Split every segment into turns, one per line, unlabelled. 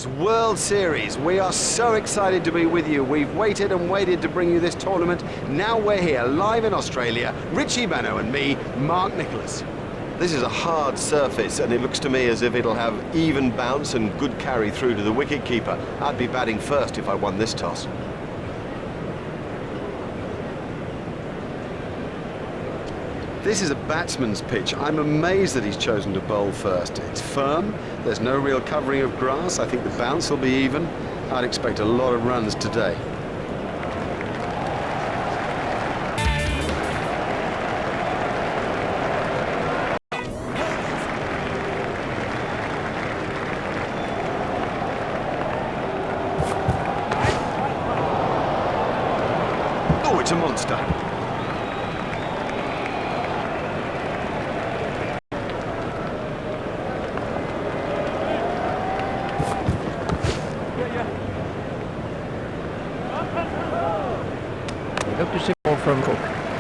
is World Series. We are so excited to be with you. We've waited and waited to bring you this tournament. Now we're here, live in Australia. Richie Benaud and me, Mark Nicholas. This is a hard surface, and it looks to me as if it'll have even bounce and good carry through to the wicket-keeper. I'd be batting first if I won this toss. This is a batsman's pitch. I'm amazed that he's chosen to bowl first. It's firm, there's no real covering of grass. I think the bounce will be even. I'd expect a lot of runs today. Oh, it's a monster.
From Cook.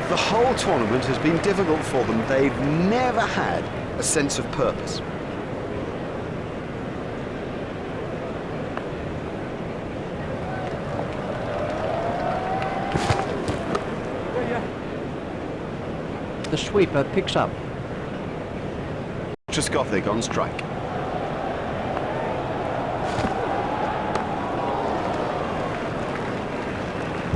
The whole tournament has been difficult for them. They've never had a sense of purpose.
The sweeper picks up.
Trescothick on strike.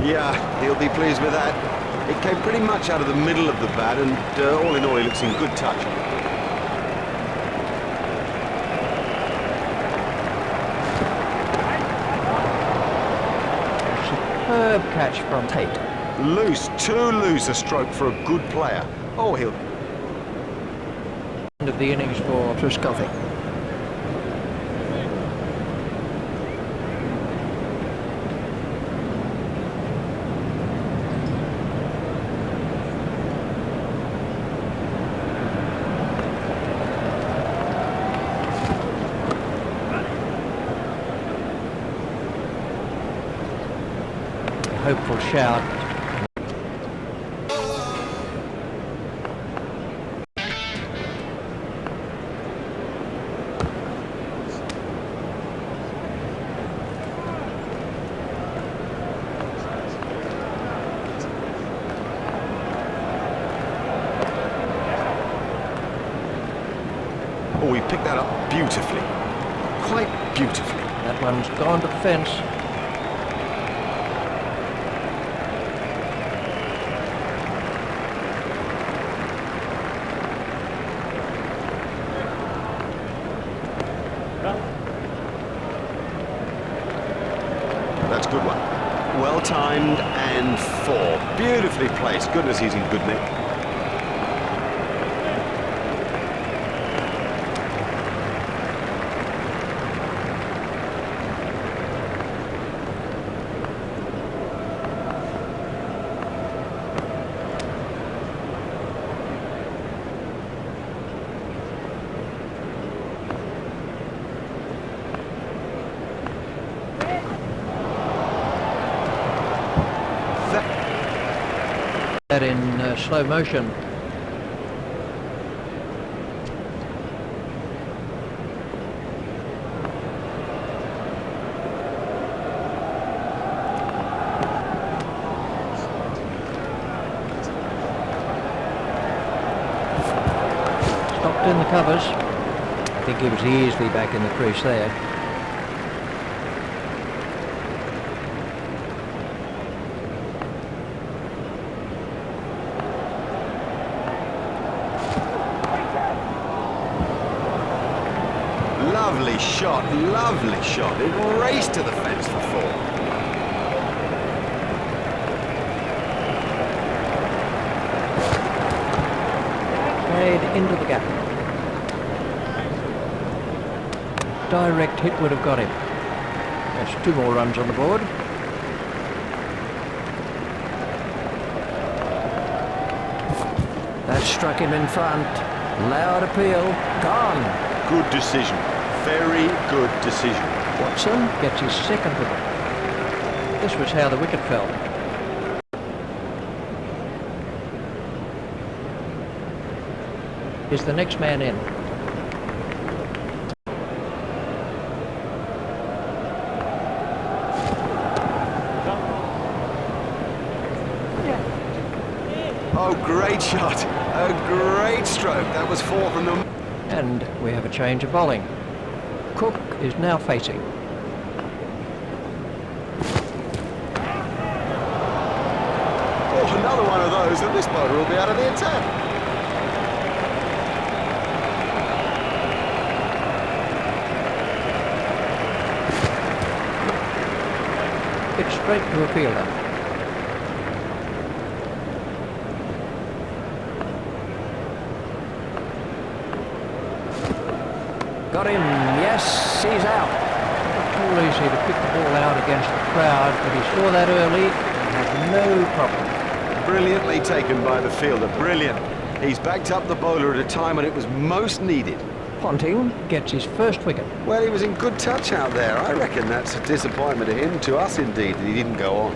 Yeah, he'll be pleased with that. It came pretty much out of the middle of the bat, and all in all, he looks in good touch.
Superb catch from Tate.
Loose, too loose a stroke for a good player. Oh, he'll...
End of the innings for Trescothick. Hopeful shout.
Oh, he picked that up beautifully. Quite beautifully.
That one's gone to the fence.
That's a good one. Well timed and four. Beautifully placed. Goodness, he's in good nick.
That in slow motion. Stopped in the covers. I think he was easily back in the crease there.
Lovely shot, lovely shot. It raced to the fence for four.
Played into the gap. Direct hit would have got him. That's 2 more runs on the board. That struck him in front. Loud appeal. Gone.
Good decision. Very good decision.
Watson gets his second wicket. This was how the wicket fell. Is the next man in?
Oh, great shot. A great stroke. That was four from them.
And we have a change of bowling. Cook is now facing.
Oh, another one of those, and this bowler will be out of the attack.
It's straight to a fielder. Got him, yes, he's out. Not too easy to pick the ball out against the crowd, but he saw that early and had no problem.
Brilliantly taken by the fielder, brilliant. He's backed up the bowler at a time when it was most needed.
Ponting gets his first wicket.
Well, he was in good touch out there. I reckon that's a disappointment to him, to us indeed, that he didn't go on.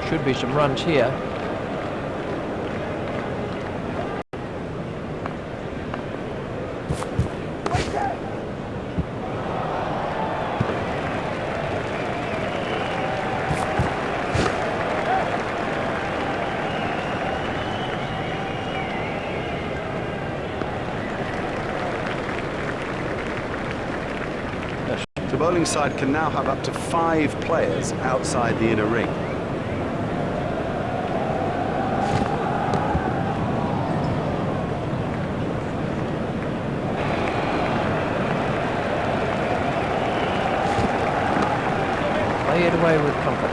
Should be some runs here.
The bowling side can now have up to 5 players outside the inner ring.
Play it away with comfort.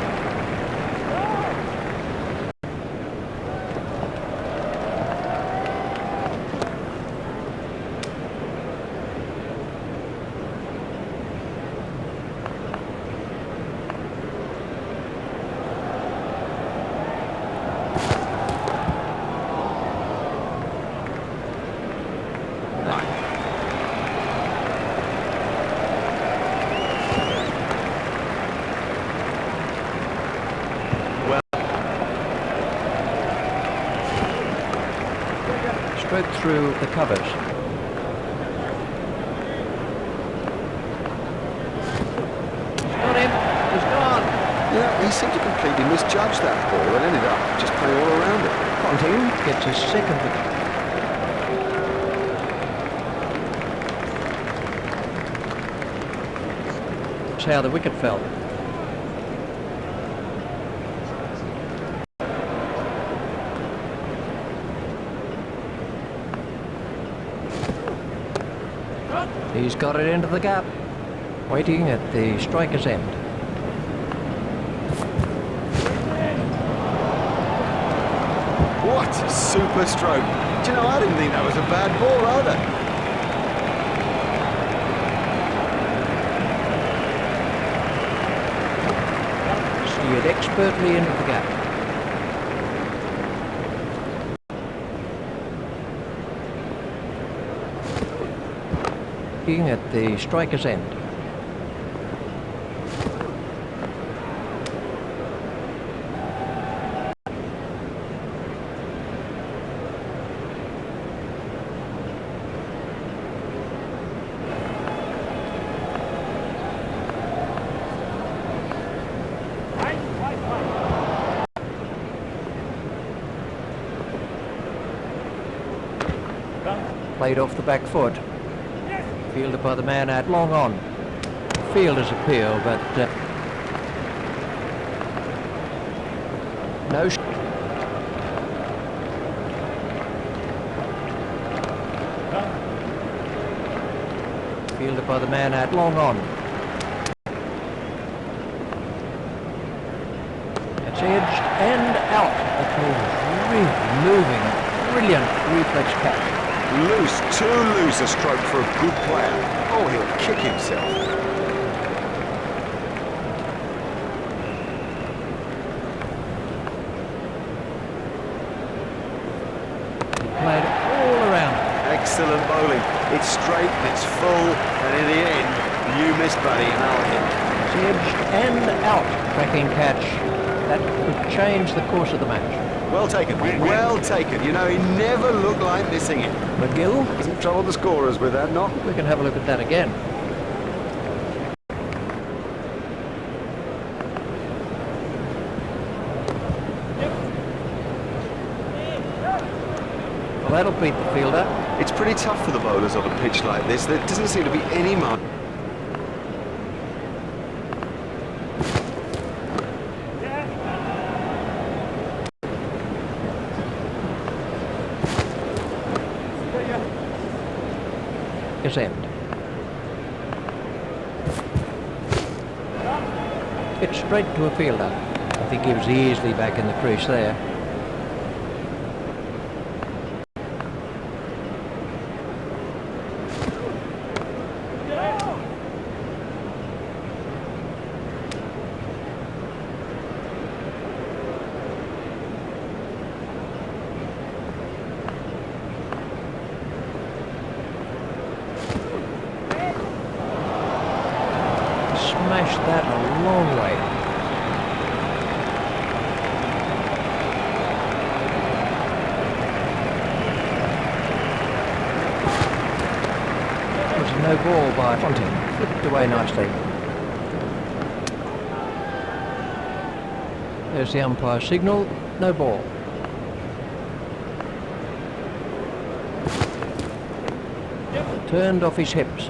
Stroke through the covers. Got him. He's gone.
Yeah, he seemed to completely misjudge that ball and ended up just playing all around it.
Ponting gets his second wicket. That's how the wicket fell. He's got it into the gap, waiting at the striker's end.
What a super stroke. Do you know, I didn't think that was a bad ball either.
Steered expertly into the gap. At the striker's end. Played off the back foot. Fielded by the man out long on. Fielder's appeal, but no. Fielded by the man out long on. It's edged and out. That ball really moving. Brilliant reflex catch.
Loose, too loose a stroke for a good player. Oh, he'll kick himself.
He played it all around.
Excellent bowling. It's straight, it's full, and in the end, you miss buddy and I'll hit.
It's edged and out. Cracking catch. That could change the course of the match.
Well taken, well taken. You know, he never looked like missing it.
McGill,
Doesn't trouble the scorers with that, not.
we can have a look at that again. Well, that'll beat the fielder.
It's pretty tough for the bowlers on a pitch like this. There doesn't seem to be any mark.
His end. It's straight to a fielder. I think he was easily back in the crease there. Smashed that a long way. It was no ball by Fontaine. Flipped away nicely. There's the umpire signal. No ball. Turned off his hips.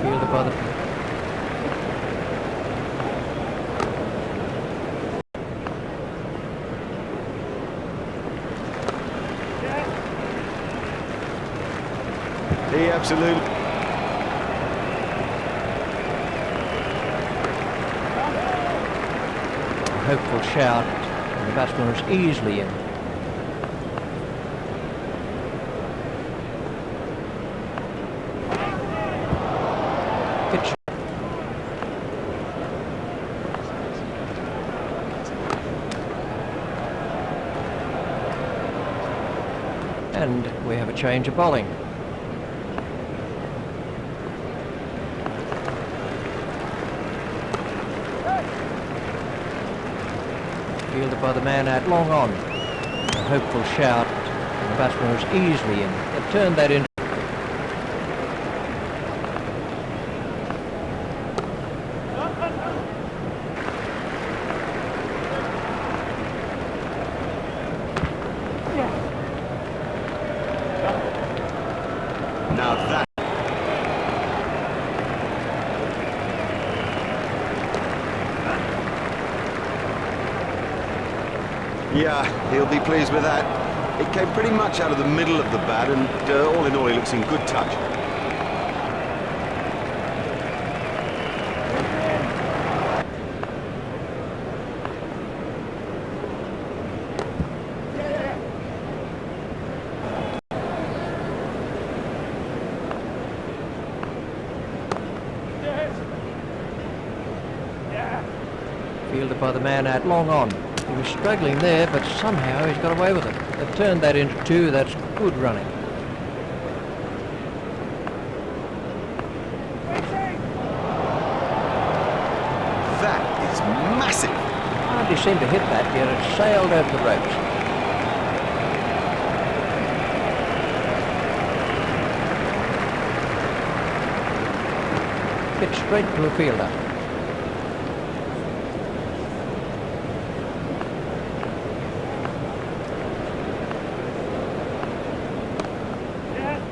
Fielded by the...
He absolutely...
A hopeful shout, and the batsman was easily in. Pitch. And we have a change of bowling. Fielded by the man out long on. A hopeful shout, and the batsman was easily in. They turned that into...
Now that... Yeah, he'll be pleased with that. It came pretty much out of the middle of the bat, and all in all, he looks in good touch.
Fielded by the man out long on. He was struggling there, but somehow he's got away with it. They've turned that into two. That's good running.
That is massive.
Hardly seemed to hit that, yet it sailed over the ropes. Hit straight to a fielder.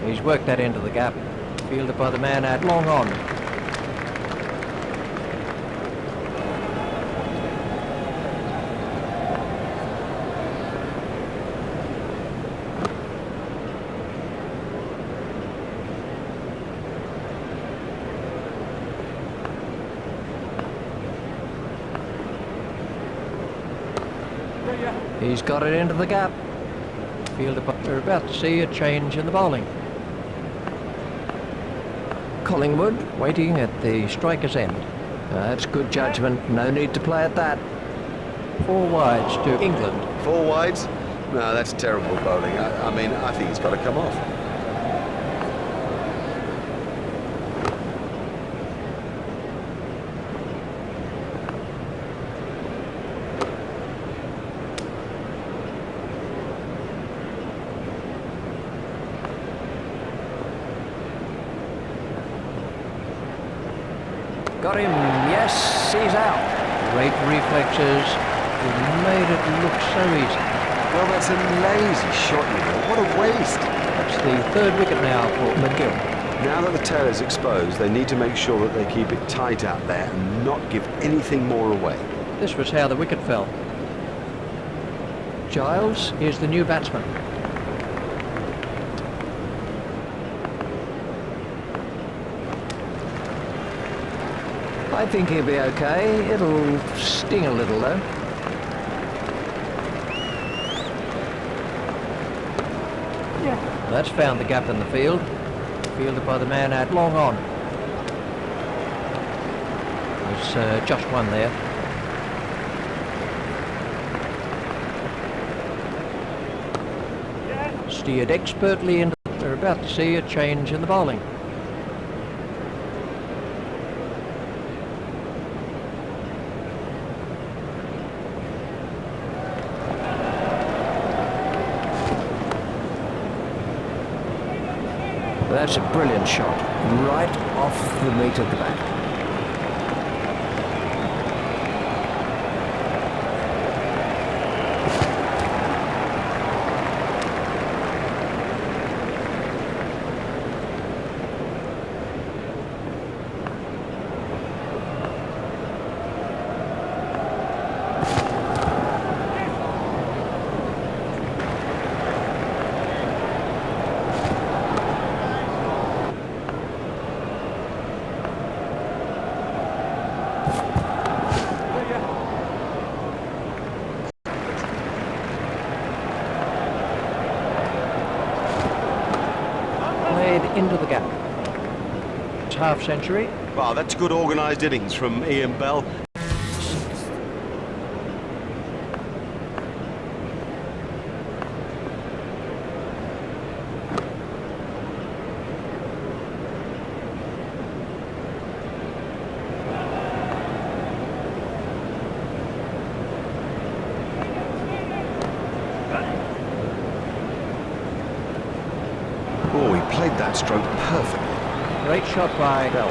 He's worked that into the gap. Fielded by the man out long on. He's got it into the gap. Fielded by... We're about to see a change in the bowling. Collingwood waiting at the striker's end. That's good judgment, no need to play at that. 4 wides to England.
4 wides? No, that's terrible bowling. I mean, I think he's got to come off.
Got him, yes, he's out. Great reflexes, he made it look so easy.
Well, that's a lazy shot, you know. What a waste.
That's the 3rd wicket now for McGill.
Now that the tail is exposed, they need to make sure that they keep it tight out there and not give anything more away.
This was how the wicket fell. Giles is the new batsman. I think he'll be okay. It'll sting a little though. That's found the gap in the field. Fielded by the man at long on. There's just one there. Steered expertly into. We're about to see a change in the bowling. That's a brilliant shot, right off the meat of the bat. Into the gap. It's half century.
Wow, that's good organised innings from Ian Bell. Oh, he played that stroke perfectly.
Great shot by Bell.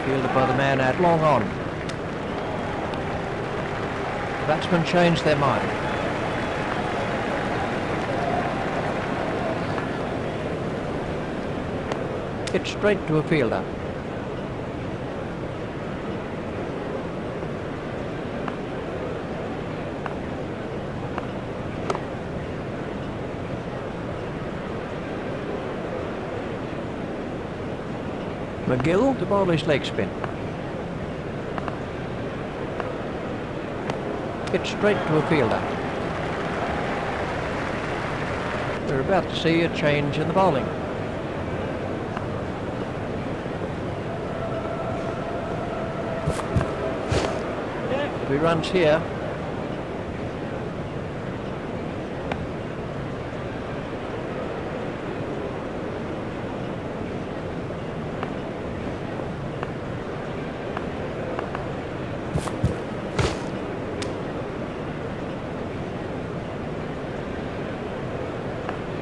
Fielded by the man at long on. The batsmen changed their mind. Hit straight to a fielder. McGill to bowl his leg spin. Hit straight to a fielder. We're about to see a change in the bowling. If he runs here,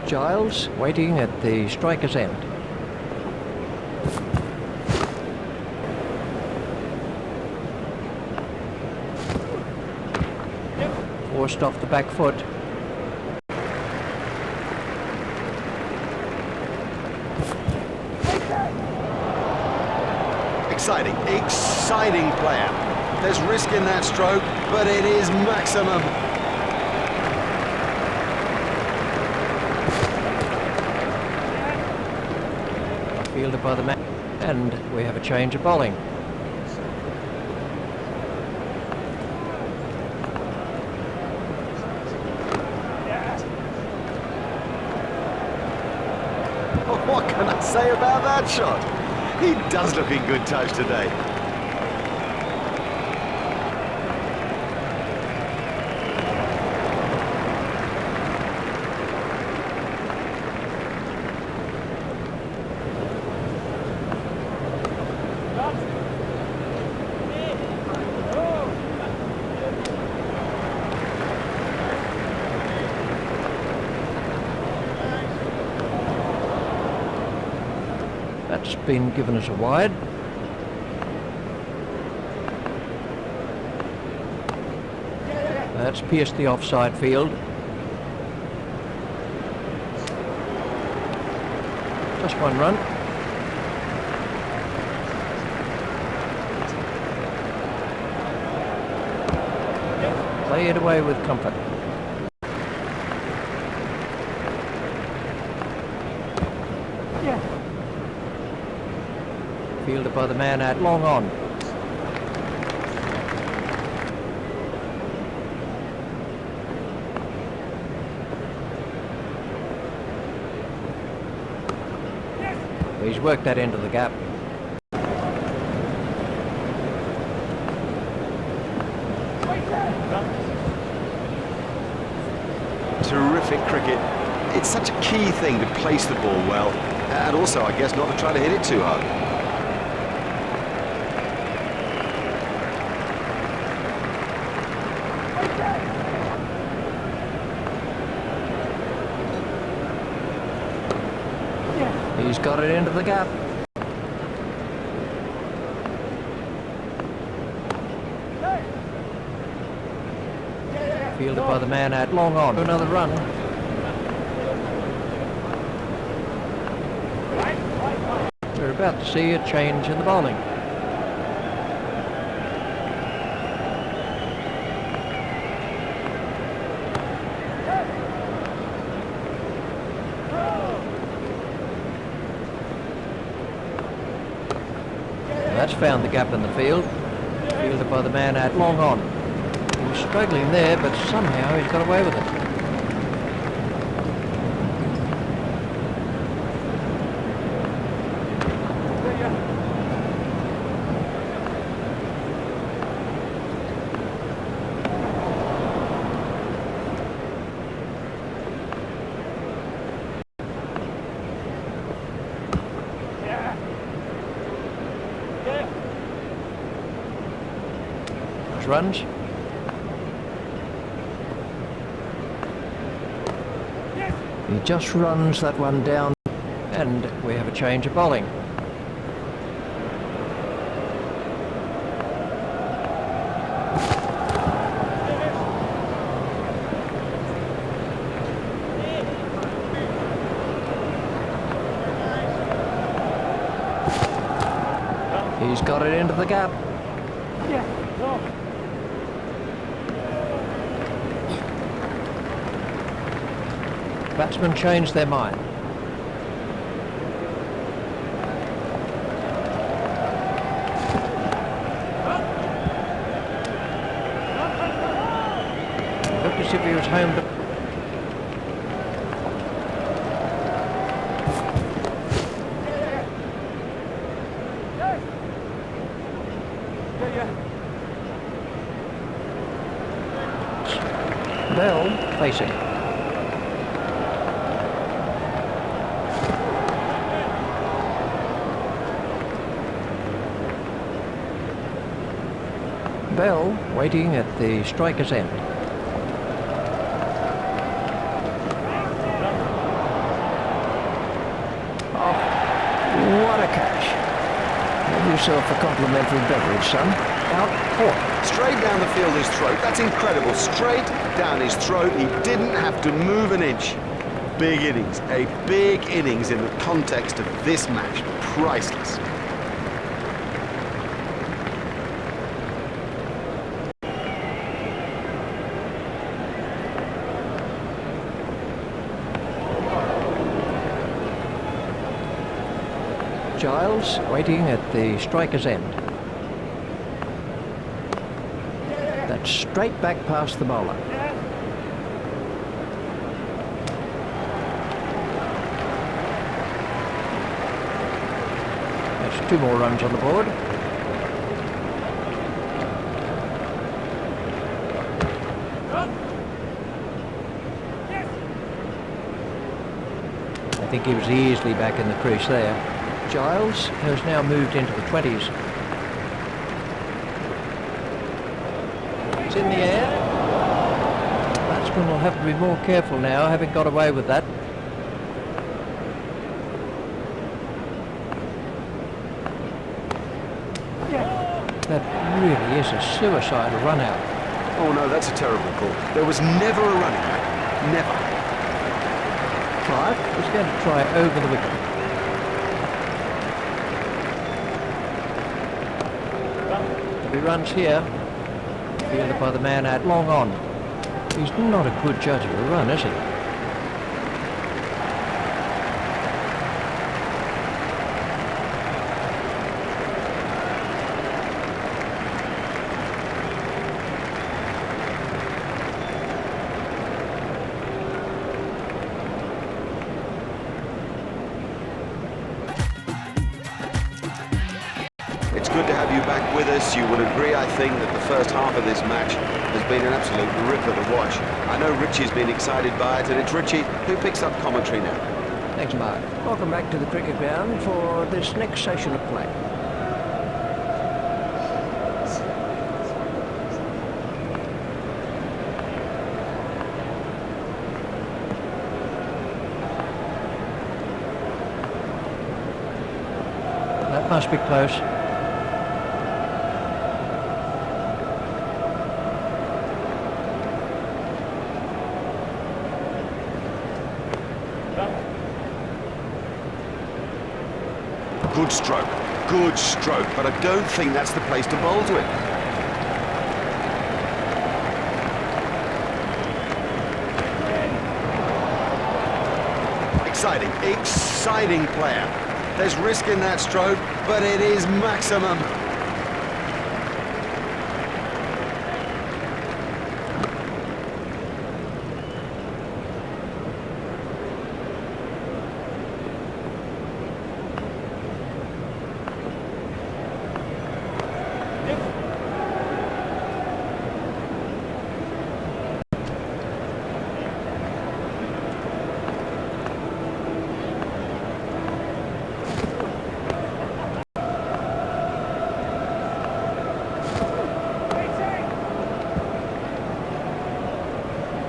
Giles waiting at the striker's end. Forced off the back foot.
Exciting, exciting player. There's risk in that stroke, but it is maximum.
Fielded by the man, and we have a change of bowling.
What can I say about that shot? He does look in good touch today.
That's been given as a wide. That's pierced the offside field. Just one run. Play it away with comfort. Fielded by the man at long on. He's worked that into the gap.
Terrific cricket. It's such a key thing to place the ball well, and also, I guess, not to try to hit it too hard.
He's got it into the gap. Fielded by the man at long on. Another run. We're about to see a change in the bowling. That's found the gap in the field. Fielded by the man at long on. He was struggling there, but somehow he's got away with it. Runs. He just runs that one down, and we have a change of bowling. He's got it into the gap. Batsmen changed their mind. Looked as if he was home to... Bell facing. Bell waiting at the striker's end. Oh, what a catch. Have yourself a complimentary beverage, son. Out court.
Straight down the fielder's throat. That's incredible. Straight down his throat. He didn't have to move an inch. Big innings. A big innings in the context of this match. Priceless.
Giles waiting at the striker's end. That's straight back past the bowler. 2 more runs on the board. I think he was easily back in the crease there. Giles has now moved into the 20s. It's in the air. Batsman will have to be more careful now, having got away with that. That really is a suicidal run out.
Oh no, that's a terrible call. There was never a running back. Never.
Clive is going to try over the wicket. If he runs here, fielded by the man out long on. He's not a good judge of a run, is he?
It's good to have you back with us. You would agree, I think, that the first half of this match has been an absolute ripper to watch. I know Richie's been excited by it, and it's Richie who picks up commentary now.
Thanks, Mark. Welcome back to the cricket ground for this next session of play. That must be close.
Good stroke, but I don't think that's the place to bowl to it. Exciting player. There's risk in that stroke, but it is maximum.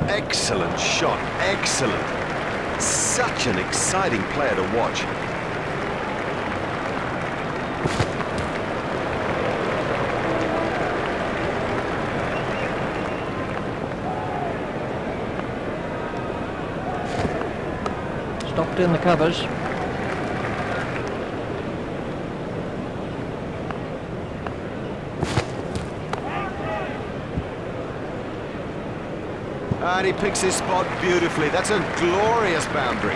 Excellent shot, excellent. Such an exciting player to watch.
Stopped in the covers.
And he picks his spot beautifully. That's a glorious boundary.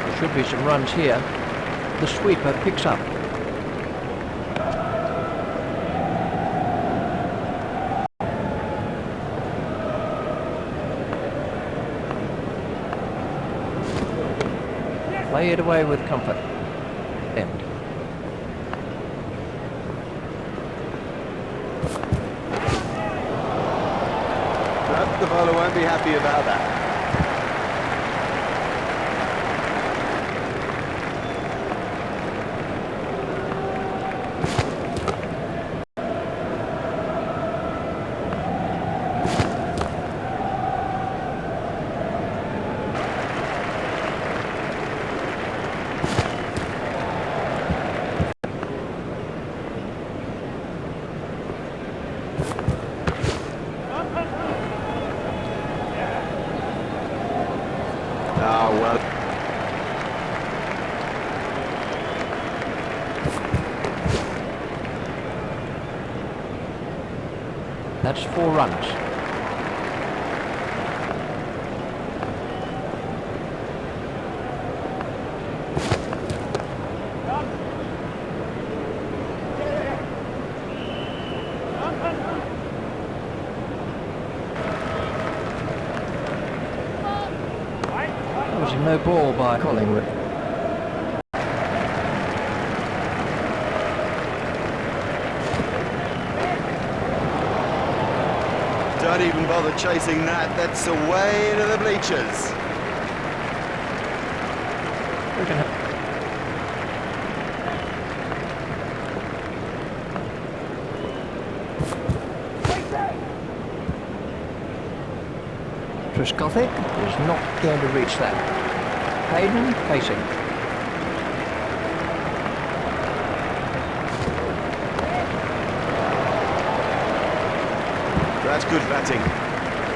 There should be some runs here. The sweeper picks up. Play it away with comfort. End.
The bowler won't be happy about that. Oh, well.
That's 4 runs. losing no ball by Collingwood.
Don't even bother chasing that. That's away to the bleachers.
We're gonna Trescothick is not going to reach that. Hayden facing.
That's good batting.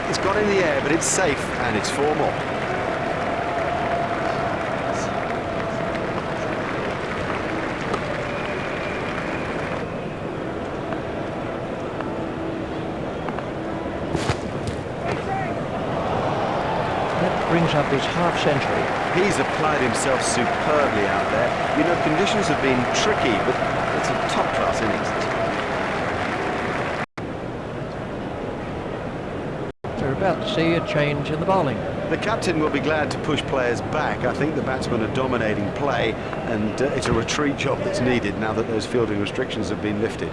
It's gone in the air, but it's safe, and it's 4 more.
Brings up his half-century.
He's applied himself superbly out there. You know, conditions have been tricky, but it's a top-class innings.
We're about to see a change in the bowling.
The captain will be glad to push players back. I think the batsmen are dominating play, and it's a retreat job that's needed now that those fielding restrictions have been lifted.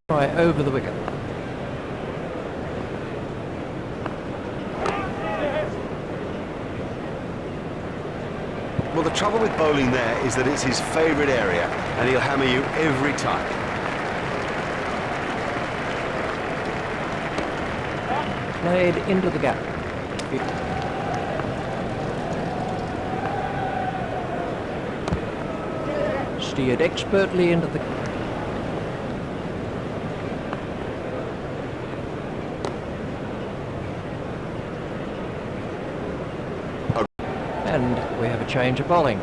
Try over the wicket.
Well, the trouble with bowling there is that it's his favourite area, and he'll hammer you every time.
Played into the gap. Steered expertly into the... And we have a change of bowling.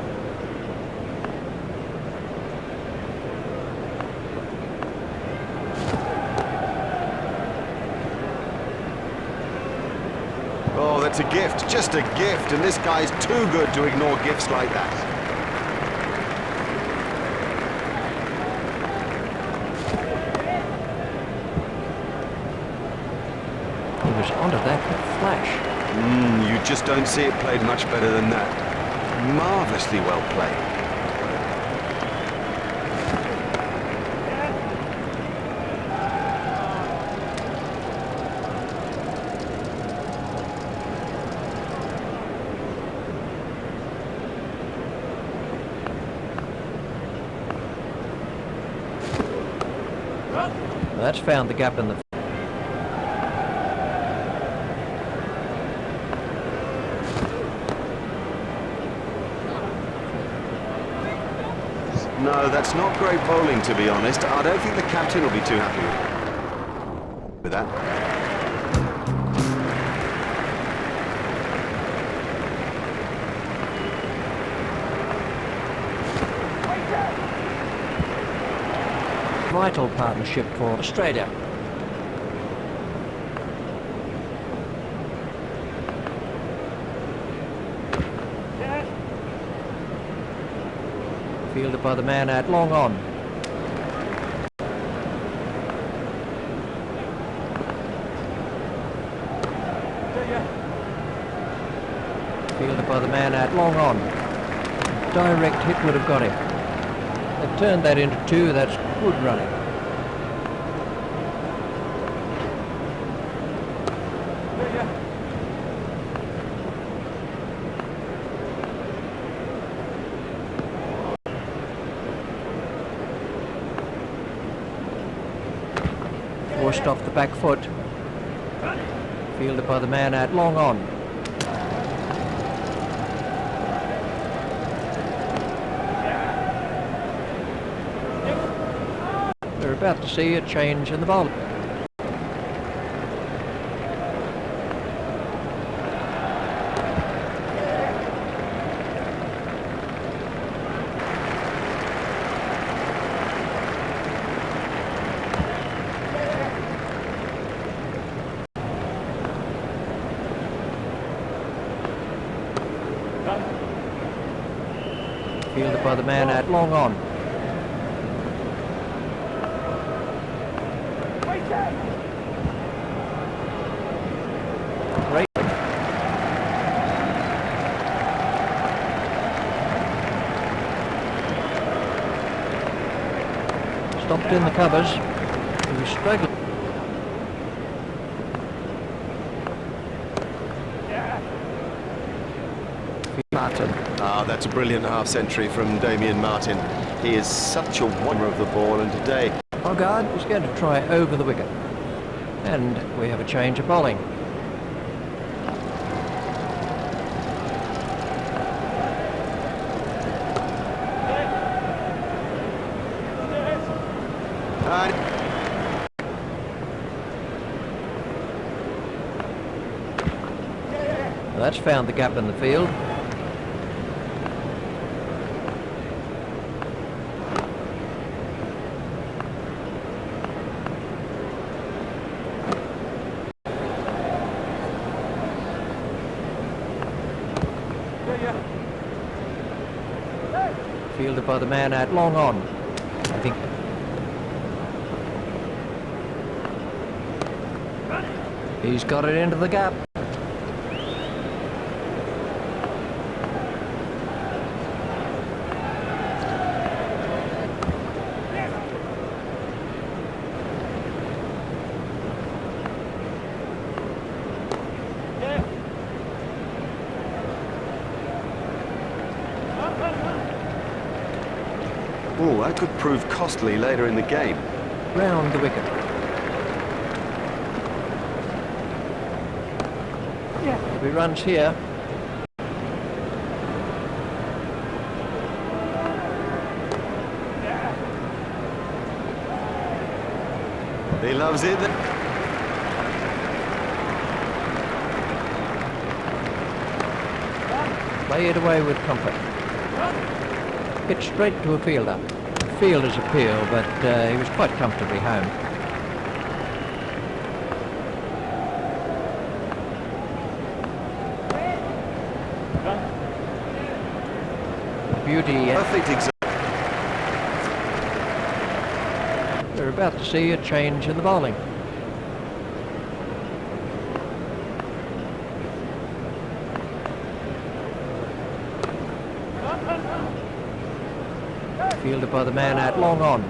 Oh, that's a gift, just a gift, and this guy's too good to ignore gifts like that.
He was onto that flash.
You just don't see it played much better than that. Marvellously well played.
That's found the gap in the...
No, that's not great bowling, to be honest. I don't think the captain will be too happy with that.
Vital partnership for Australia. Fielded by the man at long on. Fielded by the man at long on. Direct hit would have got him. They've turned that into 2, that's good running. Forced off the back foot. Fielded by the man at long on. We're about to see a change in the bowling. Fielded by the man at long on. stopped in the covers. He was struggling. Martin.
Ah, that's a brilliant half-century from Damien Martin. He is such a wonder of the ball, and today...
Hogarth is going to try over the wicket. And we have a change of bowling. That's found the gap in the field. Fielded by the man at long on. I think. He's got it into the gap.
Oh, that could prove costly later in the game.
Round the wicket. If he runs here.
He loves it.
Play it away with comfort. Hit straight to a fielder. Fielder's appeal, but he was quite comfortably home. Beauty.
Perfect example.
We're about to see a change in the bowling. Fielded by the man at long on.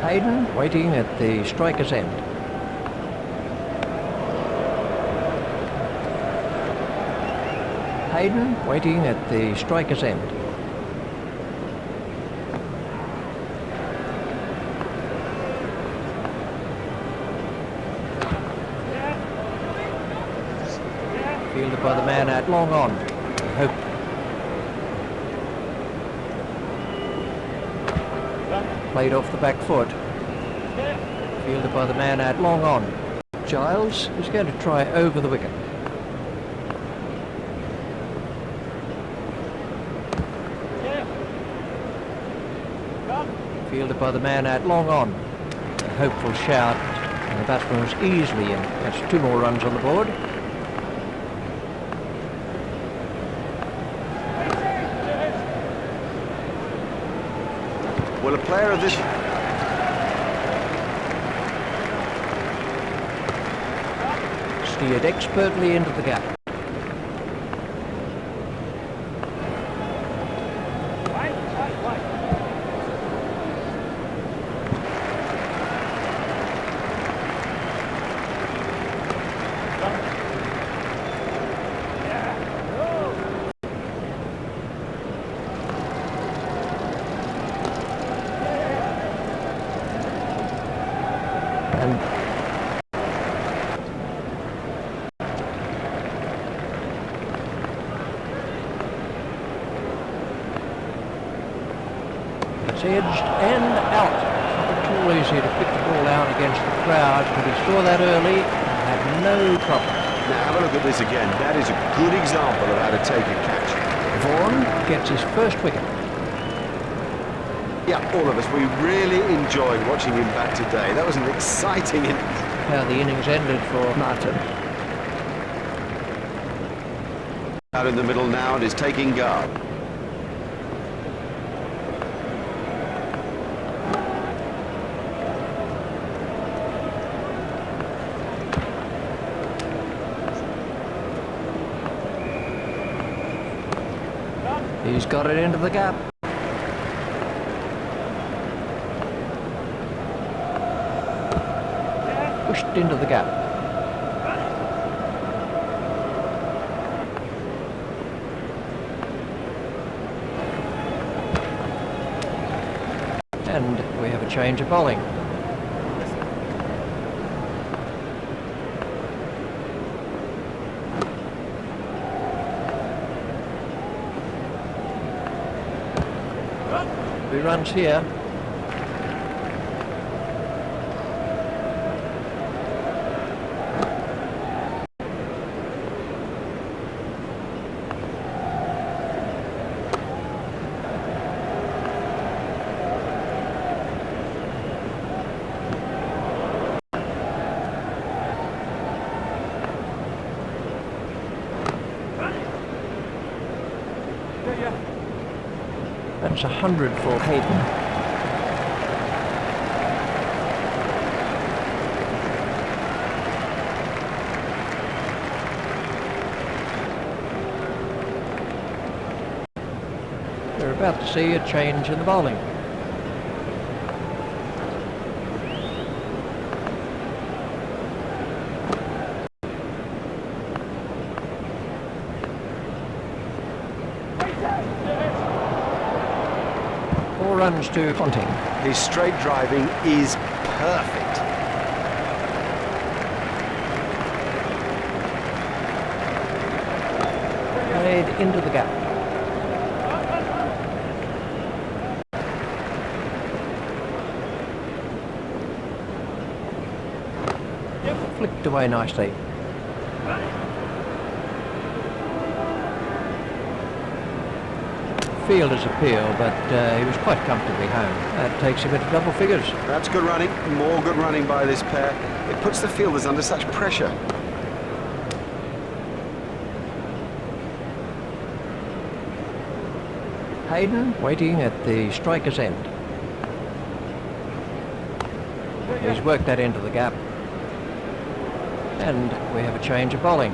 Hayden waiting at the striker's end. Hayden waiting at the striker's end. Fielded by the man at long on. Hope. Played off the back foot. Fielded by the man at long on. Giles is going to try over the wicket. Fielded by the man at long on. A hopeful shout, and the batsman was easily in. That's 2 more runs on the board.
Well, a player of this...
Steered expertly into the gap. It's edged and out. Not at all easy to pick the ball out against the crowd, but he saw that early and had no problem.
Now have a look at this again. That is a good example of how to take a catch.
Vaughan gets his first wicket.
Yeah, all of us, we really enjoyed watching him bat today. That was an exciting innings.
How the innings ended for Martin.
Out in the middle now and is taking guard.
He's got it into the gap. Pushed into the gap. And we have a change of bowling. Two runs here. That's 100 for Hayden. We're about to see a change in the bowling. Four runs to Ponting.
His straight driving is perfect.
Played into the gap. Flicked away nicely. Fielder's appeal, but he was quite comfortably home. That takes him into double figures.
That's good running, more good running by this pair. It puts the fielders under such pressure.
Hayden waiting at the striker's end. He's worked that into the gap. And we have a change of bowling.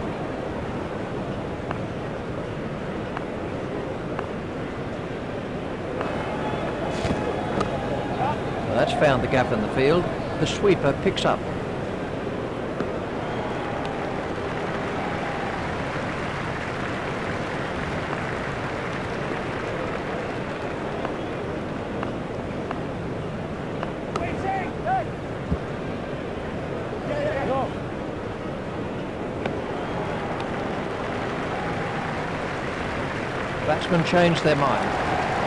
Well, that's found the gap in the field. The sweeper picks up. Batsmen changed their mind.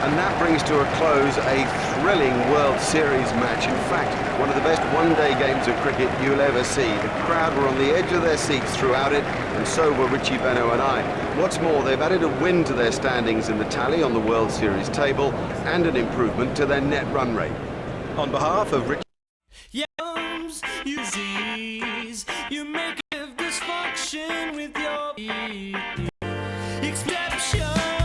And that brings to a close a thrilling World Series match. In fact, one of the best one-day games of cricket you'll ever see. The crowd were on the edge of their seats throughout it, and so were Richie Benaud and I. What's more, they've added a win to their standings in the tally on the World Series table and an improvement to their net run rate. On behalf of Richie...
You make a dysfunction with your exception.